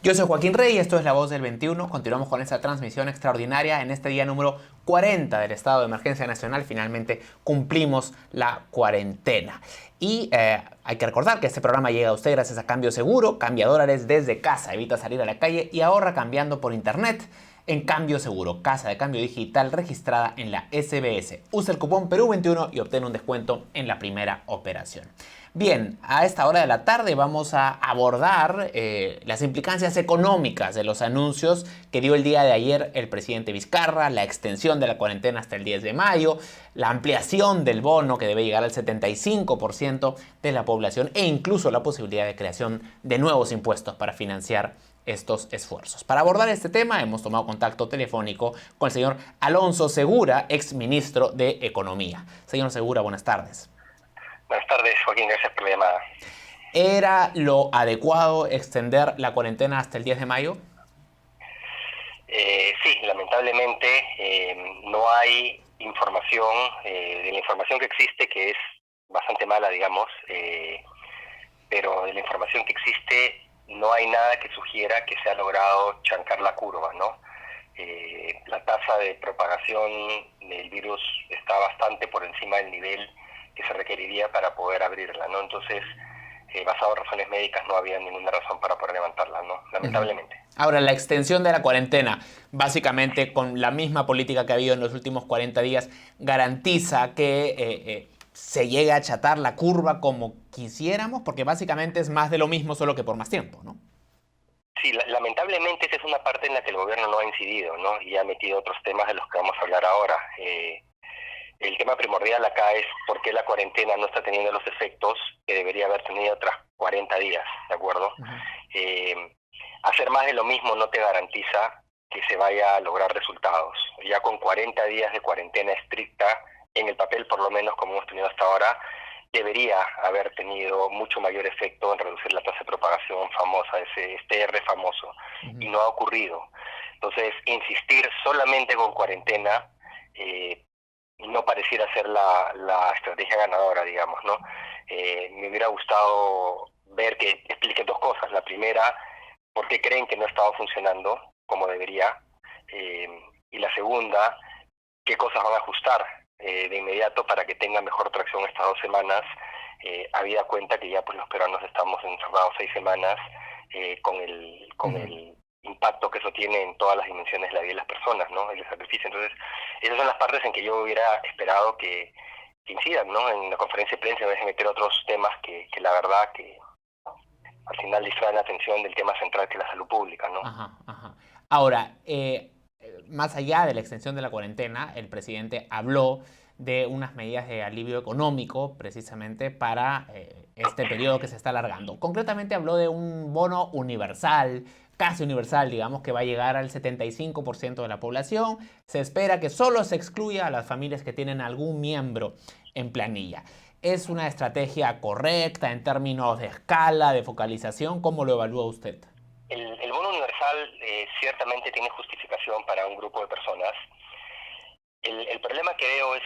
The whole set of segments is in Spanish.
Yo soy Joaquín Rey y esto es La Voz del 21. Continuamos con esta transmisión extraordinaria en este día número 40 del estado de emergencia nacional. Finalmente cumplimos la cuarentena. Y hay que recordar que este programa llega a usted gracias a Cambio Seguro. Cambia dólares desde casa, evita salir a la calle y ahorra cambiando por internet en Cambio Seguro, casa de cambio digital registrada en la SBS. Usa el cupón Perú21 y obtén un descuento en la primera operación. Bien, a esta hora de la tarde vamos a abordar las implicancias económicas de los anuncios que dio el día de ayer el presidente Vizcarra, la extensión de la cuarentena hasta el 10 de mayo, la ampliación del bono que debe llegar al 75% de la población e incluso la posibilidad de creación de nuevos impuestos para financiar estos esfuerzos. Para abordar este tema hemos tomado contacto telefónico con el señor Alonso Segura, ex ministro de Economía. Señor Segura, buenas tardes. Buenas tardes, Joaquín, gracias por la llamada. ¿Era lo adecuado extender la cuarentena hasta el 10 de mayo? Sí, lamentablemente no hay información, de la información que existe, que es bastante mala, digamos, pero de la información que existe no hay nada que sugiera que se ha logrado chancar la curva, ¿no? La tasa de propagación del virus está bastante por encima del nivel que se requeriría para poder abrirla, ¿no? Entonces, basado en razones médicas, no había ninguna razón para poder levantarla, ¿no? Lamentablemente. Ahora, la extensión de la cuarentena, básicamente con la misma política que ha habido en los últimos 40 días, garantiza que se llegue a achatar la curva como quisiéramos, porque básicamente es más de lo mismo, solo que por más tiempo, ¿no? Sí, lamentablemente esa es una parte en la que el gobierno no ha incidido, ¿no? Y ha metido otros temas de los que vamos a hablar ahora. El tema primordial acá es por qué la cuarentena no está teniendo los efectos que debería haber tenido tras 40 días, ¿de acuerdo? Hacer más de lo mismo no te garantiza que se vaya a lograr resultados. Ya con 40 días de cuarentena estricta, en el papel por lo menos como hemos tenido hasta ahora, debería haber tenido mucho mayor efecto en reducir la tasa de propagación famosa, este R famoso, y no ha ocurrido. Entonces, insistir solamente con cuarentena no pareciera ser la estrategia ganadora, digamos, ¿no? Me hubiera gustado ver que explique dos cosas. La primera, por qué creen que no estaba funcionando como debería, y la segunda, qué cosas van a ajustar de inmediato para que tenga mejor tracción estas 2 semanas, habida cuenta que ya pues los peruanos estamos encerrados 6 semanas con el impacto que eso tiene en todas las dimensiones de la vida de las personas, ¿no? El sacrificio. Entonces, esas son las partes en que yo hubiera esperado que incidan, ¿no? En la conferencia de prensa, en vez de meter otros temas que la verdad que al final distraen la atención del tema central, que es la salud pública, ¿no? Ahora, más allá de la extensión de la cuarentena, el presidente habló de unas medidas de alivio económico precisamente para este periodo que se está alargando. Concretamente habló de un bono universal, casi universal, digamos, que va a llegar al 75% de la población. Se espera que solo se excluya a las familias que tienen algún miembro en planilla. ¿Es una estrategia correcta en términos de escala, de focalización? ¿Cómo lo evalúa usted? El bono universal ciertamente tiene justificación para un grupo de personas. El problema que veo es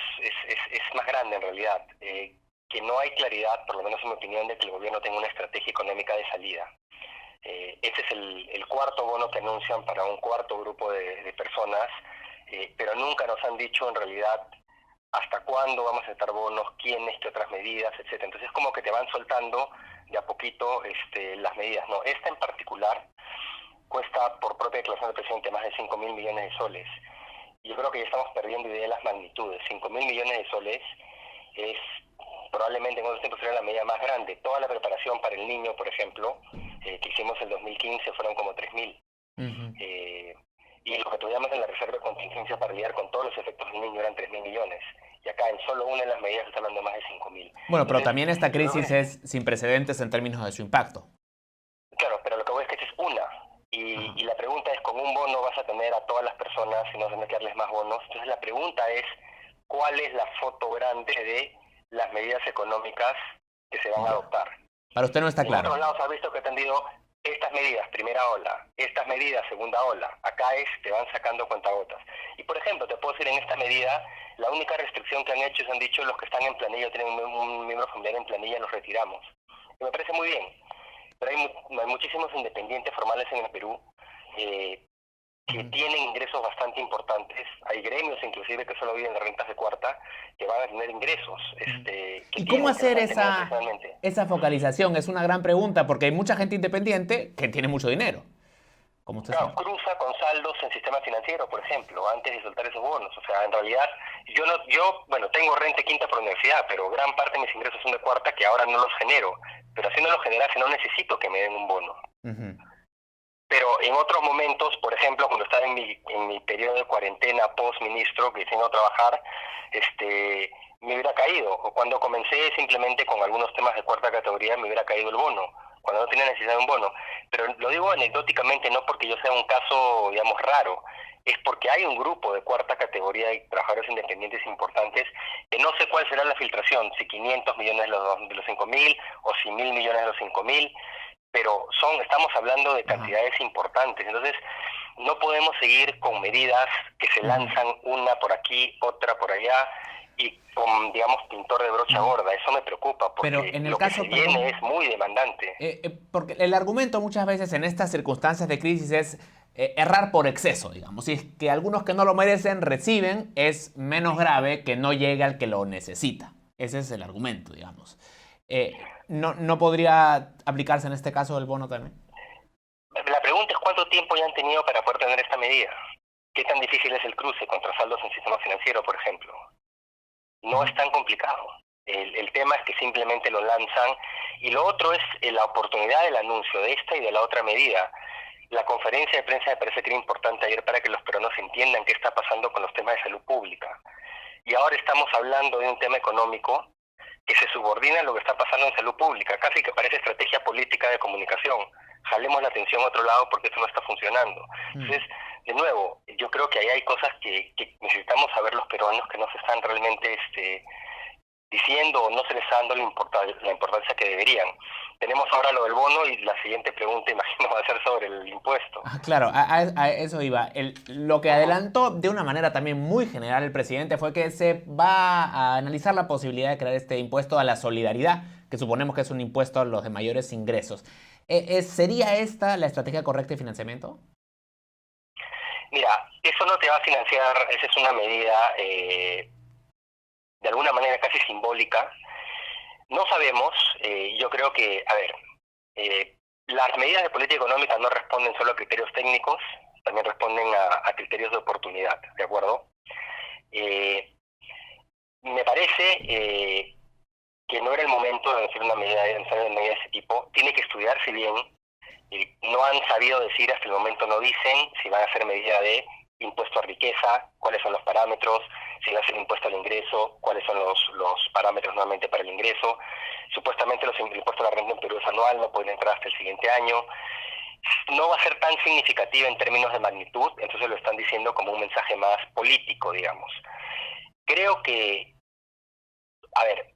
más grande en realidad, que no hay claridad, por lo menos en mi opinión, de que el gobierno tenga una estrategia económica de salida. Este es el cuarto bono que anuncian para un cuarto grupo de personas, pero nunca nos han dicho en realidad hasta cuándo vamos a aceptar bonos, quiénes, qué otras medidas, etcétera. Entonces es como que te van soltando de a poquito las medidas. No, esta en particular cuesta, por propia declaración del presidente, más de 5.000 millones de soles. Yo creo que ya estamos perdiendo idea de las magnitudes. 5.000 millones de soles es probablemente en otros tiempos sería la medida más grande. Toda la preparación para el niño, por ejemplo, que hicimos en 2015 fueron como 3.000. Y lo que tuvimos en la reserva de contingencia para lidiar con todos los efectos del niño eran 3.000 millones. Y acá en solo una de las medidas se está hablando de más de 5.000. Bueno, pero Entonces, también esta crisis es sin precedentes en términos de su impacto. Claro, pero lo que voy es que esta es una. Y la pregunta es, con un bono vas a tener a todas las personas y no vas a meterles más bonos. Entonces la pregunta es, ¿cuál es la foto grande de las medidas económicas que se van a adoptar? Para usted no está claro. En otros lados ha visto que he tenido estas medidas, primera ola, estas medidas, segunda ola. Acá te van sacando cuentagotas. Y por ejemplo, te puedo decir, en esta medida, la única restricción que han hecho es, han dicho, los que están en planilla, tienen un miembro familiar en planilla, los retiramos. Y me parece muy bien. pero hay muchísimos independientes formales en el Perú que tienen ingresos bastante importantes. Hay gremios inclusive que solo viven de rentas de cuarta que van a tener ingresos. ¿Y cómo hacer esa focalización? Es una gran pregunta porque hay mucha gente independiente que tiene mucho dinero. Como usted Claro, sabe. cruza con saldos en sistema financiero, por ejemplo, antes de soltar esos bonos. O sea, en realidad, bueno, tengo renta quinta por universidad, pero gran parte de mis ingresos son de cuarta que ahora no los genero. Pero así no los generase, no necesito que me den un bono. Pero en otros momentos, por ejemplo, cuando estaba en mi periodo de cuarentena post-ministro, que tengo a trabajar, me hubiera caído. O cuando comencé simplemente con algunos temas de cuarta categoría, me hubiera caído el bono, cuando no tenía necesidad de un bono. Pero lo digo anecdóticamente, no porque yo sea un caso, digamos, raro, es porque hay un grupo de cuarta categoría de trabajadores independientes importantes que no sé cuál será la filtración, si 500 millones de los 5.000 o si 1.000 millones de los 5.000, pero estamos hablando de cantidades importantes. Entonces, no podemos seguir con medidas que se lanzan una por aquí, otra por allá, y con, digamos, pintor de brocha gorda. Eso me preocupa, porque pero en el lo caso, que se viene es muy demandante. Porque el argumento muchas veces en estas circunstancias de crisis es errar por exceso, digamos. Si es que algunos que no lo merecen reciben, es menos grave que no llegue al que lo necesita. Ese es el argumento, digamos. ¿No podría aplicarse en este caso el bono también? La pregunta es cuánto tiempo ya han tenido para poder tener esta medida. ¿Qué tan difícil es el cruce contra saldos en sistema financiero, por ejemplo? No es tan complicado. El tema es que simplemente lo lanzan. Y lo otro es la oportunidad del anuncio de esta y de la otra medida. La conferencia de prensa me parece que era importante ayer para que los peruanos entiendan qué está pasando con los temas de salud pública. Y ahora estamos hablando de un tema económico que se subordina a lo que está pasando en salud pública, casi que parece estrategia política de comunicación. Jalemos la atención a otro lado porque eso no está funcionando. Entonces, de nuevo, yo creo que ahí hay cosas que necesitamos saber los peruanos que no se están realmente diciendo o no se les está dando la importancia que deberían. Tenemos ahora lo del bono y la siguiente pregunta, imagino, va a ser sobre el impuesto. Claro, a eso iba. Lo que adelantó de una manera también muy general el presidente fue que se va a analizar la posibilidad de crear este impuesto a la solidaridad, que suponemos que es un impuesto a los de mayores ingresos. ¿Sería esta la estrategia correcta de financiamiento? Mira, eso no te va a financiar, esa es una medida de alguna manera casi simbólica. No sabemos, yo creo que, las medidas de política económica no responden solo a criterios técnicos, también responden a criterios de oportunidad, ¿de acuerdo? Me parece que no era el momento de hacer una medida de ese tipo. Tiene que estudiarse bien. No han sabido decir, hasta el momento no dicen si van a hacer medida de impuesto a riqueza, cuáles son los parámetros, si va a ser impuesto al ingreso, cuáles son los parámetros nuevamente para el ingreso. Supuestamente el impuesto a la renta en Perú es anual, no pueden entrar hasta el siguiente año. No va a ser tan significativa en términos de magnitud, entonces lo están diciendo como un mensaje más político, digamos. Creo que,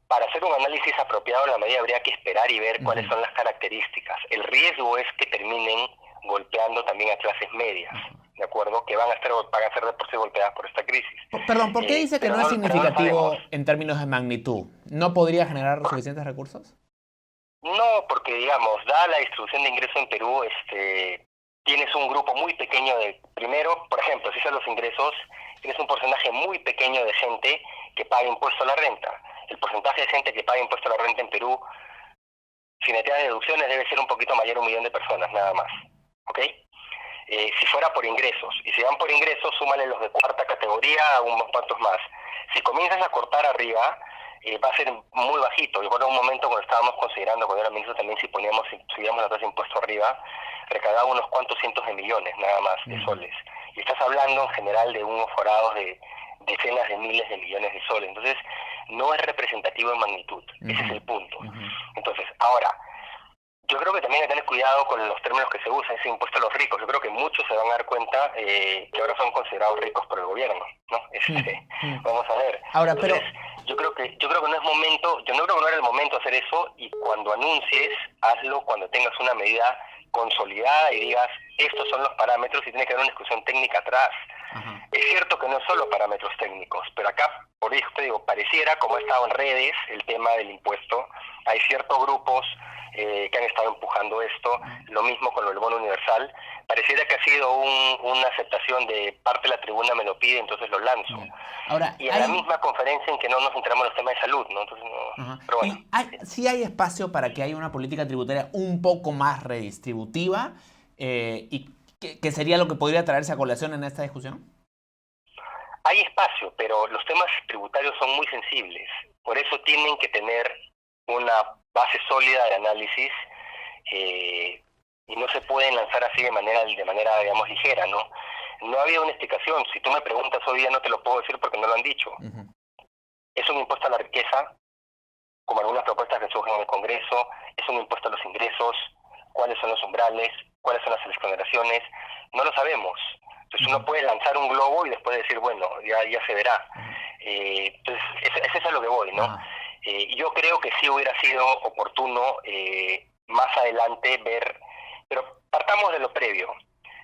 para hacer un análisis apropiado de la medida habría que esperar y ver cuáles son las características. El riesgo es que terminen golpeando también a clases medias, ¿de acuerdo? Que van a ser de por sí golpeadas por esta crisis. Perdón, ¿por qué dice que no es significativo en términos de magnitud? ¿No podría generar suficientes recursos? No, porque digamos, dada la distribución de ingresos en Perú, tienes un grupo muy pequeño primero, por ejemplo, si son los ingresos, tienes un porcentaje muy pequeño de gente que paga impuesto a la renta. El porcentaje de gente que paga impuesto a la renta en Perú, sin meter deducciones, debe ser un poquito mayor, 1 millón de personas, nada más. ¿Ok? Si fuera por ingresos, y si van por ingresos, súmale los de cuarta categoría a unos cuantos más. Si comienzas a cortar arriba, va a ser muy bajito. Yo recuerdo un momento cuando estábamos considerando, cuando era ministro también, si subíamos la tasa de impuesto arriba, recaudaba unos cuantos cientos de millones, nada más, de soles. Y estás hablando en general de unos forados de decenas de miles de millones de soles. Entonces, no es representativo en magnitud. Ese es el punto. Entonces, ahora, yo creo que también hay que tener cuidado con los términos que se usan, ese impuesto a los ricos. Yo creo que muchos se van a dar cuenta que ahora son considerados ricos por el gobierno, ¿no? Vamos a ver. Ahora, entonces, yo creo que no es momento, yo no creo que no era el momento de hacer eso, y cuando anuncies, hazlo cuando tengas una medida consolidada y digas, estos son los parámetros, y tiene que haber una discusión técnica atrás. Ajá. Es cierto que no es solo parámetros técnicos, pero acá, por eso te digo, pareciera, como ha estado en redes el tema del impuesto, hay ciertos grupos que han estado empujando esto, lo mismo con el bono universal, pareciera que ha sido una aceptación de parte de la tribuna me lo pide, entonces lo lanzo. Yeah. Ahora, Y en la misma conferencia en que no nos centramos en los temas de salud, ¿no? Entonces, no, pero bueno. Sí hay espacio para que haya una política tributaria un poco más redistributiva y que sería lo que podría traerse a colación en esta discusión. Hay espacio, pero los temas tributarios son muy sensibles. Por eso tienen que tener una base sólida de análisis y no se pueden lanzar así de manera digamos, ligera, ¿no? No ha habido una explicación. Si tú me preguntas hoy día no te lo puedo decir porque no lo han dicho. Es un impuesto a la riqueza, como algunas propuestas que surgen en el Congreso, es un impuesto a los ingresos, cuáles son los umbrales, cuáles son las exoneraciones, no lo sabemos. Entonces uno puede lanzar un globo y después decir, bueno, ya se verá. Entonces, es a lo que voy, ¿no? Yo creo que sí hubiera sido oportuno más adelante ver, pero partamos de lo previo.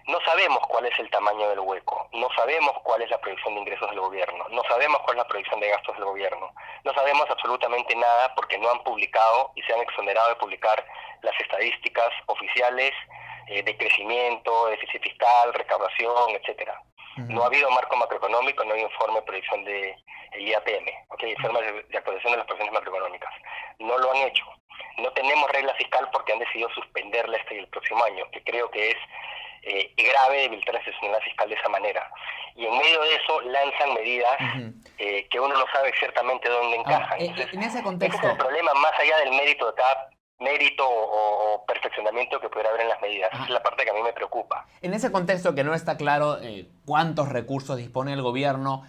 No sabemos cuál es el tamaño del hueco, no sabemos cuál es la proyección de ingresos del gobierno, no sabemos cuál es la proyección de gastos del gobierno, no sabemos absolutamente nada porque no han publicado y se han exonerado de publicar las estadísticas oficiales de crecimiento, déficit fiscal, recaudación, etcétera. No ha habido marco macroeconómico, no hay informe de proyección del IAPM, informe de actualización de las proyecciones macroeconómicas. No lo han hecho. No tenemos regla fiscal porque han decidido suspenderla este y el próximo año, que creo que es grave debilitar la institucionalidad fiscal de esa manera. Y en medio de eso lanzan medidas que uno no sabe ciertamente dónde encajan. Entonces, en ese contexto, ese es el problema más allá del mérito de cada mérito o perfeccionamiento que pudiera haber en las medidas. Esa es la parte que a mí me preocupa. En ese contexto que no está claro cuántos recursos dispone el gobierno,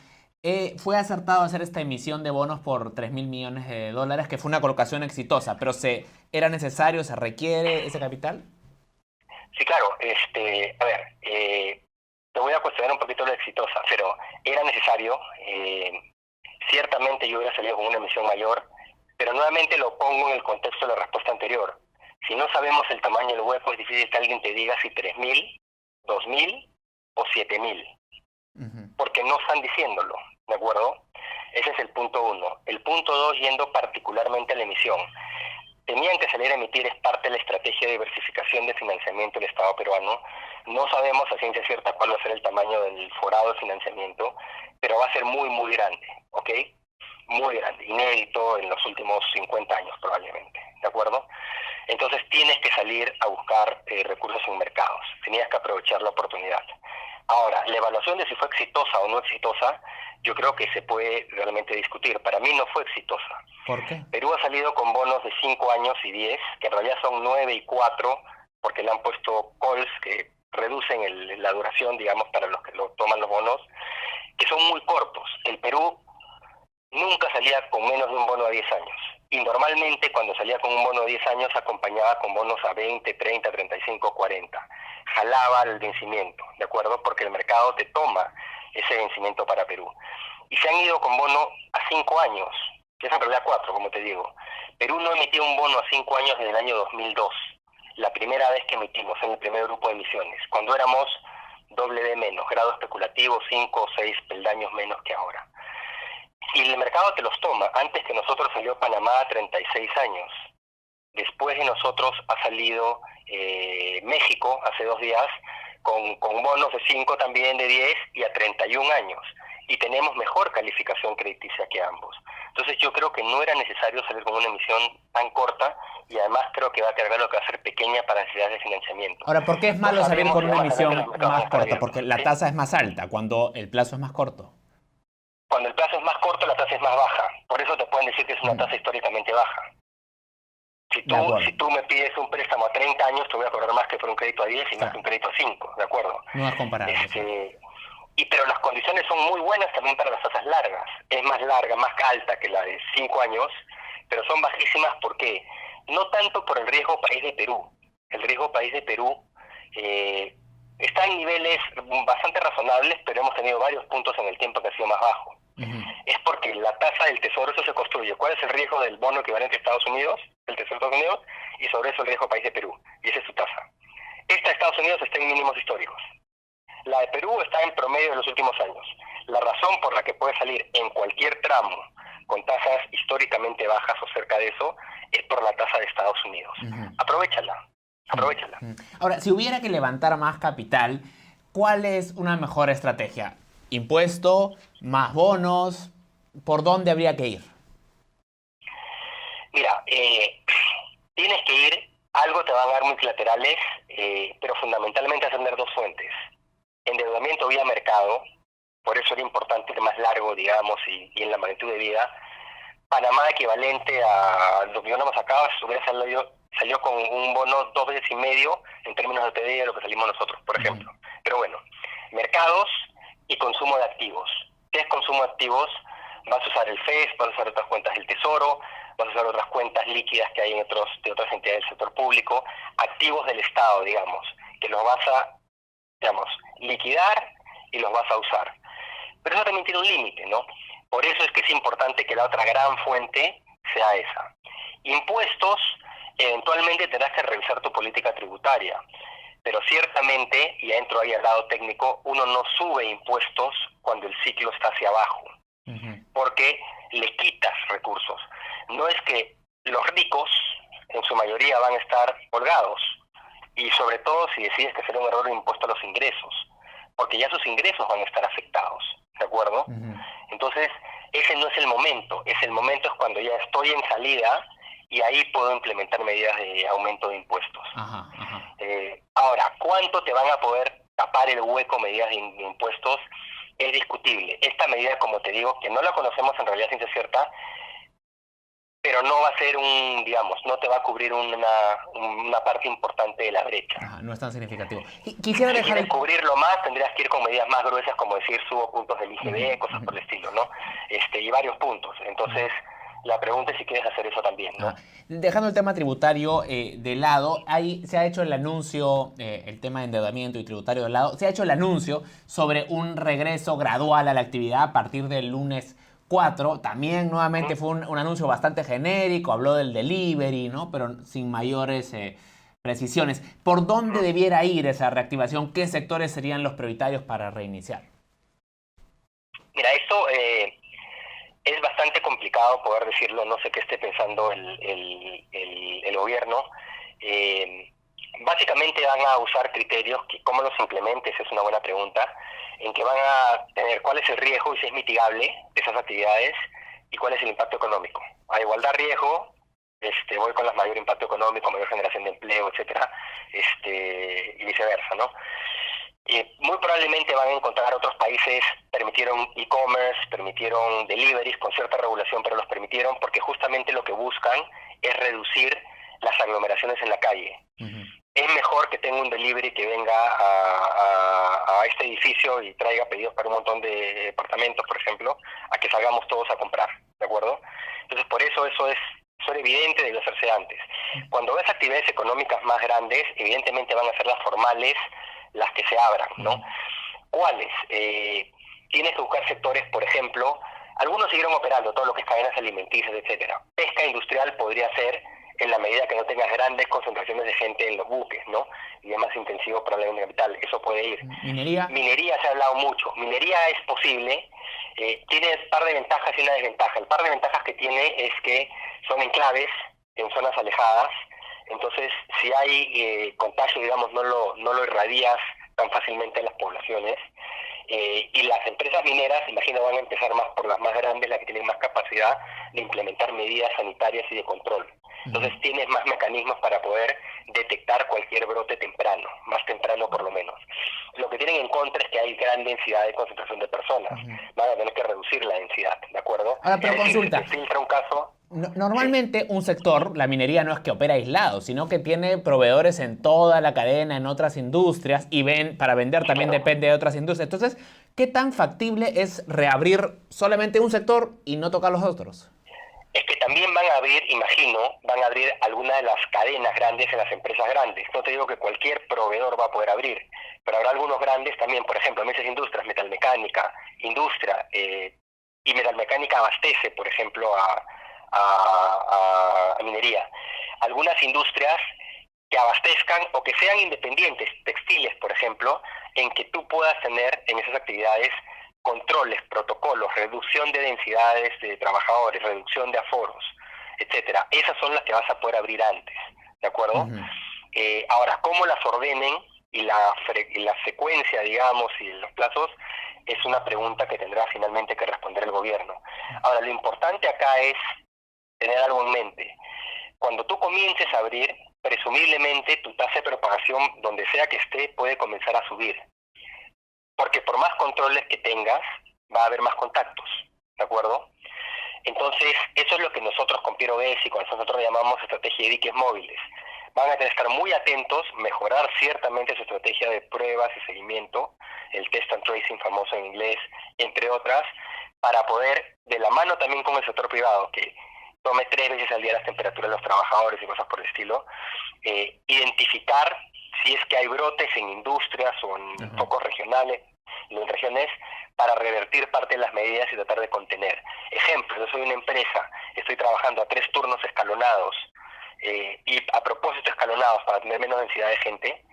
fue acertado hacer esta emisión de bonos por 3.000 millones de dólares, que fue una colocación exitosa, pero ¿era necesario, se requiere ese capital? Sí, claro. A ver, te voy a cuestionar un poquito lo exitosa, pero era necesario. Ciertamente yo hubiera salido con una emisión mayor, pero nuevamente lo pongo en el contexto de la respuesta anterior. Si no sabemos el tamaño del hueco, es difícil que alguien te diga si 3.000, 2.000 o 7.000, porque no están diciéndolo, ¿de acuerdo? Ese es el punto 1. El punto 2, yendo particularmente a la emisión. Tenían que salir a emitir, es parte de la estrategia de diversificación de financiamiento del Estado peruano. No sabemos a ciencia cierta cuál va a ser el tamaño del forado de financiamiento, pero va a ser muy, muy grande, ¿ok? Muy grande, inédito en los últimos 50 años probablemente, ¿de acuerdo? Entonces tienes que salir a buscar recursos en mercados, tenías que aprovechar la oportunidad. Ahora, la evaluación de si fue exitosa o no exitosa, yo creo que se puede realmente discutir. Para mí no fue exitosa. ¿Por qué? Perú ha salido con bonos de 5 años y 10, que en realidad son 9 y 4, porque le han puesto calls que reducen la duración, digamos, para los que lo toman los bonos, que son muy cortos. El Perú nunca salía con menos de un bono a 10 años. Y normalmente cuando salía con un bono de 10 años acompañaba con bonos a 20, 30, 35, 40. Jalaba el vencimiento, ¿de acuerdo? Porque el mercado te toma ese vencimiento para Perú. Y se han ido con bono a 5 años, que es en realidad 4, como te digo. Perú no emitió un bono a 5 años desde el año 2002, la primera vez que emitimos en el primer grupo de emisiones, cuando éramos doble menos, grado especulativo, 5 o 6 peldaños menos que ahora. Y el mercado te los toma. Antes que nosotros salió Panamá a 36 años. Después de nosotros ha salido México hace 2 días con bonos de 5 también, de 10 y a 31 años. Y tenemos mejor calificación crediticia que ambos. Entonces yo creo que no era necesario salir con una emisión tan corta y además creo que va a cargar lo que va a ser pequeña para necesidades de financiamiento. Ahora, ¿por qué es malo salir con una emisión más corta? Porque la tasa es más alta cuando el plazo es más corto. Cuando el plazo es más corto, la tasa es más baja. Por eso te pueden decir que es una tasa históricamente baja. Si tú me pides un préstamo a 30 años, te voy a cobrar más que por un crédito a 10 y más que un crédito a 5, ¿de acuerdo? No es comparable. Pero las condiciones son muy buenas también para las tasas largas. Es más larga, más alta que la de 5 años, pero son bajísimas. ¿Por qué? No tanto por el riesgo país de Perú. El riesgo país de Perú está en niveles bastante razonables, pero hemos tenido varios puntos en el tiempo que ha sido más bajo. Es porque la tasa del tesoro, eso se construye. ¿Cuál es el riesgo del bono equivalente a Estados Unidos, el tesoro de Estados Unidos? Y sobre eso el riesgo país de Perú. Y esa es su tasa. Esta de Estados Unidos está en mínimos históricos. La de Perú está en promedio de los últimos años. La razón por la que puede salir en cualquier tramo con tasas históricamente bajas o cerca de eso es por la tasa de Estados Unidos. Aprovechala. Ahora, si hubiera que levantar más capital, ¿cuál es una mejor estrategia? ¿Impuesto? ¿Más bonos? ¿Por dónde habría que ir? Mira, tienes que ir, algo te van a dar multilaterales, pero fundamentalmente vas a tener dos fuentes. Endeudamiento vía mercado, por eso era importante ir más largo, digamos, y en la magnitud de vida. Panamá equivalente a lo que yo no hemos sacado, hubiera salió con un bono 2,5 veces en términos de PDI de lo que salimos nosotros, por ejemplo. Pero bueno, mercados y consumo de activos. ¿Qué es consumo de activos? Vas a usar el FES, vas a usar otras cuentas del Tesoro, vas a usar otras cuentas líquidas que hay de otras entidades del sector público, activos del Estado, digamos, que los vas a, liquidar y los vas a usar. Pero eso también tiene un límite, ¿no? Por eso es que es importante que la otra gran fuente sea esa. Impuestos, eventualmente tendrás que revisar tu política tributaria, pero ciertamente, y entro ahí al lado técnico, uno no sube impuestos cuando el ciclo está hacia abajo, porque le quitas recursos. No es que los ricos, en su mayoría, van a estar holgados, y sobre todo si decides que será un error de impuesto a los ingresos, porque ya sus ingresos van a estar afectados, ¿de acuerdo? Entonces, ese no es el momento. El momento es cuando ya estoy en salida y ahí puedo implementar medidas de aumento de impuestos. Ahora, ¿cuánto te van a poder tapar el hueco medidas de impuestos? Es discutible. Esta medida, como te digo, que no la conocemos en realidad ciencia cierta, pero no va a ser no te va a cubrir una parte importante de la brecha. No es tan significativo. Quisiera si quieres cubrirlo más, tendrías que ir con medidas más gruesas, como decir, subo puntos del IGB, cosas por el estilo, ¿no? Y varios puntos. Entonces, la pregunta es si quieres hacer eso también, ¿no? Dejando el tema tributario de lado, se ha hecho el anuncio, el tema de endeudamiento y tributario de lado, se ha hecho el anuncio sobre un regreso gradual a la actividad a partir del lunes 4. También nuevamente fue un anuncio bastante genérico, habló del delivery, ¿no? Pero sin mayores precisiones. ¿Por dónde debiera ir esa reactivación? ¿Qué sectores serían los prioritarios para reiniciar? Mira, esto es bastante complicado poder decirlo, no sé qué esté pensando el gobierno. Básicamente van a usar criterios, que cómo los implementes es una buena pregunta, en que van a tener cuál es el riesgo y si es mitigable de esas actividades y cuál es el impacto económico. A igualdad riesgo, voy con el mayor impacto económico, mayor generación de empleo, etcétera, y viceversa, ¿no? Muy probablemente van a encontrar otros países, permitieron e-commerce, permitieron deliveries con cierta regulación, pero los permitieron porque justamente lo que buscan es reducir las aglomeraciones en la calle. Es mejor que tenga un delivery que venga a este edificio y traiga pedidos para un montón de departamentos, por ejemplo, a que salgamos todos a comprar, ¿de acuerdo? Entonces, por eso es evidente, debe hacerse antes. Cuando ves actividades económicas más grandes, evidentemente van a ser las formales las que se abran, ¿no? ¿Cuáles? Tienes que buscar sectores, por ejemplo, algunos siguieron operando, todo lo que es cadenas alimenticias, etcétera. Pesca industrial podría ser en la medida que no tengas grandes concentraciones de gente en los buques, ¿no? Y es más intensivo probablemente capital, eso puede ir. ¿Minería? Minería se ha hablado mucho. Minería es posible, tiene un par de ventajas y una desventaja. El par de ventajas que tiene es que son enclaves, en zonas alejadas, entonces si hay contagio, digamos, no lo irradias tan fácilmente en las poblaciones. Y las empresas mineras, imagino, van a empezar más por las más grandes, las que tienen más capacidad de implementar medidas sanitarias y de control. Entonces tienes más mecanismos para poder detectar cualquier brote temprano, más temprano por lo menos. Lo que tienen en contra es que hay gran densidad de concentración de personas. Van a tener que reducir la densidad, ¿de acuerdo? Ahora, pero consulta. Si se filtra un caso... Normalmente un sector, la minería, no es que opera aislado, sino que tiene proveedores en toda la cadena, en otras industrias, y para vender también depende de otras industrias. Entonces, ¿qué tan factible es reabrir solamente un sector y no tocar los otros? Es que también van a abrir, imagino, algunas de las cadenas grandes en las empresas grandes. No te digo que cualquier proveedor va a poder abrir, pero habrá algunos grandes también, por ejemplo, Mesas Industrias, Metalmecánica, Industria, y Metalmecánica abastece, por ejemplo, a minería. Algunas industrias que abastezcan o que sean independientes, textiles, por ejemplo, en que tú puedas tener en esas actividades controles, protocolos, reducción de densidades de trabajadores, reducción de aforos, etcétera. Esas son las que vas a poder abrir antes, ¿de acuerdo? Ahora, cómo las ordenen y la secuencia, digamos, y los plazos, es una pregunta que tendrá finalmente que responder el gobierno. Ahora, lo importante acá es tener algo en mente. Cuando tú comiences a abrir, presumiblemente tu tasa de propagación, donde sea que esté, puede comenzar a subir. Porque por más controles que tengas, va a haber más contactos, ¿de acuerdo? Entonces, eso es lo que nosotros con Piero Bessi, con nosotros llamamos estrategia de diques móviles. Van a tener que estar muy atentos, mejorar ciertamente su estrategia de pruebas y seguimiento, el test and tracing famoso en inglés, entre otras, para poder, de la mano también con el sector privado, que tome 3 veces al día las temperaturas de los trabajadores y cosas por el estilo, identificar si es que hay brotes en industrias o en focos regionales, en regiones, para revertir parte de las medidas y tratar de contener. Ejemplo, yo soy una empresa, estoy trabajando a 3 turnos escalonados, y a propósito escalonados para tener menos densidad de gente,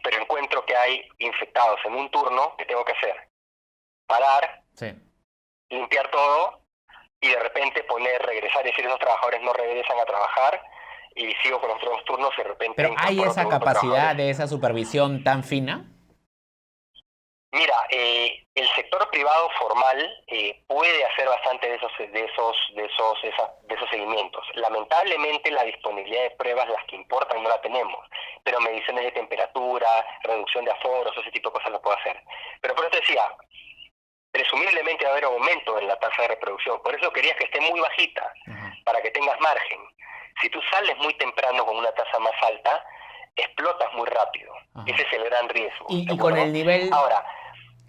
pero encuentro que hay infectados en un turno. ¿Qué tengo que hacer? Parar, limpiar todo y de repente regresar y decir esos trabajadores no regresan a trabajar y sigo con los otros turnos y de repente... ¿Pero hay esa capacidad de esa supervisión tan fina? Mira, el sector privado formal puede hacer bastante de esos seguimientos. Lamentablemente la disponibilidad de pruebas, las que importan, no la tenemos, pero mediciones de temperatura, reducción de aforos, ese tipo de cosas lo puedo hacer. Pero por eso decía, presumiblemente va a haber aumento en la tasa de reproducción, por eso querías que esté muy bajita, para que tengas margen. Si tú sales muy temprano con una tasa más alta, explotas muy rápido. Ese es el gran riesgo. Y con el nivel... Ahora,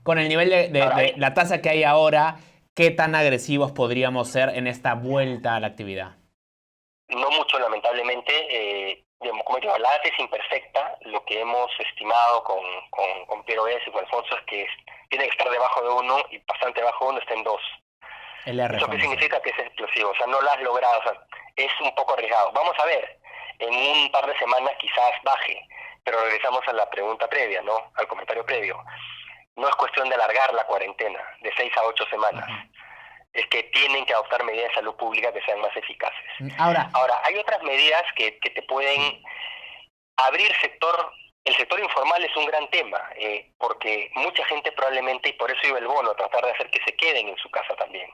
con el nivel de la tasa que hay ahora, ¿qué tan agresivos podríamos ser en esta vuelta a la actividad? No mucho, lamentablemente. Como digo, la data es imperfecta. Lo que hemos estimado con Piero Bessi y con Alfonso es que tiene que estar debajo de 1 y bastante debajo de 1 está en 2. ¿Eso qué significa? Que es explosivo. O sea, no lo has logrado. O sea, es un poco arriesgado. Vamos a ver. En un par de semanas quizás baje. Pero regresamos a la pregunta previa, ¿no? Al comentario previo. No es cuestión de alargar la cuarentena de 6 a 8 semanas. Es que tienen que adoptar medidas de salud pública que sean más eficaces. Ahora hay otras medidas que te pueden abrir sector. El sector informal es un gran tema, porque mucha gente probablemente, y por eso iba el bono, tratar de hacer que se queden en su casa también.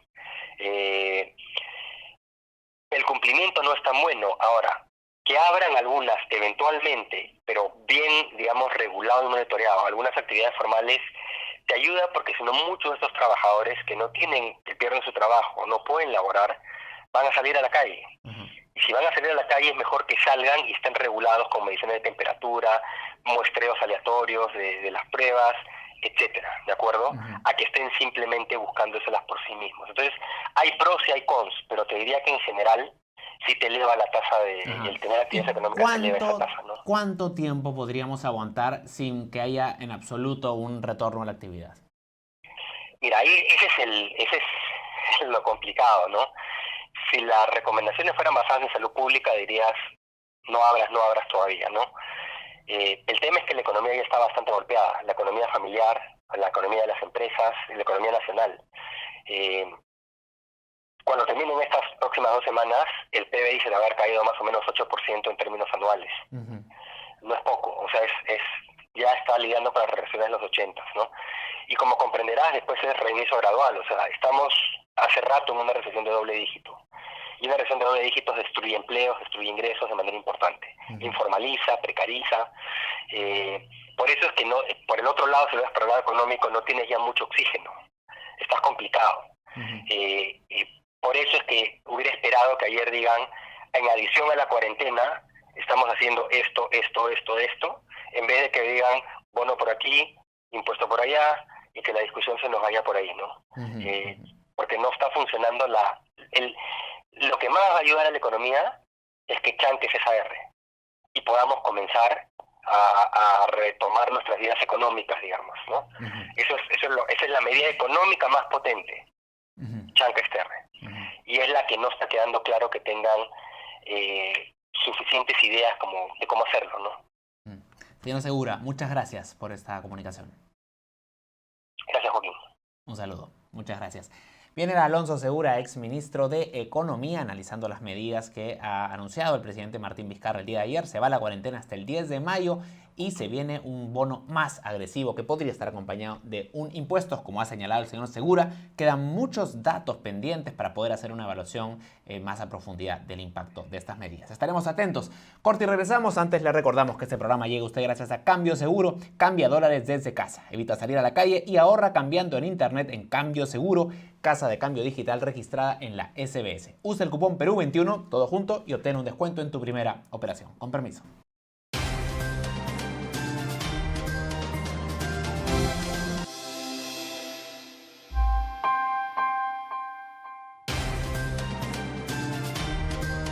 El cumplimiento no es tan bueno. Ahora, que abran algunas eventualmente, pero bien, digamos, regulado y monitoreado, algunas actividades formales, te ayuda porque si no muchos de estos trabajadores que pierden su trabajo, no pueden laborar, van a salir a la calle. Y si van a salir a la calle es mejor que salgan y estén regulados con mediciones de temperatura, muestreos aleatorios de las pruebas, etcétera, ¿de acuerdo? A que estén simplemente buscándoselas por sí mismos. Entonces, hay pros y hay cons, pero te diría que en general sí te eleva la tasa y el tener actividades económicas te eleva esa tasa, ¿no? ¿Cuánto tiempo podríamos aguantar sin que haya en absoluto un retorno a la actividad? Mira, ahí ese es lo complicado, ¿no? Si las recomendaciones fueran basadas en salud pública, dirías, no abras todavía, ¿no? El tema es que la economía ya está bastante golpeada, la economía familiar, la economía de las empresas y la economía nacional. Cuando terminen estas próximas 2 semanas, el PBI se le va a haber caído más o menos 8% en términos anuales. No es poco, o sea, ya está lidiando con las regresiones de los 80, ¿no? Y como comprenderás, después es reinicio gradual, o sea, estamos hace rato en una recesión de doble dígito. Y una recesión de doble dígito destruye empleos, destruye ingresos de manera importante. Informaliza, precariza. Por eso es que no, por el otro lado, si lo ves por el lado económico, no tienes ya mucho oxígeno. Estás complicado. Por eso es que hubiera esperado que ayer digan, en adición a la cuarentena, estamos haciendo esto, en vez de que digan, bono por aquí, impuesto por allá, y que la discusión se nos vaya por ahí, ¿no? Porque no está funcionando lo que más va a ayudar a la economía es que chanques esa R y podamos comenzar a retomar nuestras vidas económicas, digamos, ¿no? Esa es la medida económica más potente, chanca esta R. Y es la que no está quedando claro que tengan suficientes ideas de cómo hacerlo, ¿no? Señor Segura, muchas gracias por esta comunicación. Joaquín. Un saludo. Muchas gracias. Viene Alonso Segura, ex ministro de Economía, analizando las medidas que ha anunciado el presidente Martín Vizcarra el día de ayer. Se va la cuarentena hasta el 10 de mayo y se viene un bono más agresivo que podría estar acompañado de un impuesto, como ha señalado el señor Segura. Quedan muchos datos pendientes para poder hacer una evaluación más a profundidad del impacto de estas medidas. Estaremos atentos. Corte y regresamos. Antes le recordamos que este programa llega a usted gracias a Cambio Seguro. Cambia dólares desde casa. Evita salir a la calle y ahorra cambiando en internet en Cambio Seguro, casa de cambio digital registrada en la SBS. Usa el cupón Perú21, todo junto, y obtén un descuento en tu primera operación. Con permiso.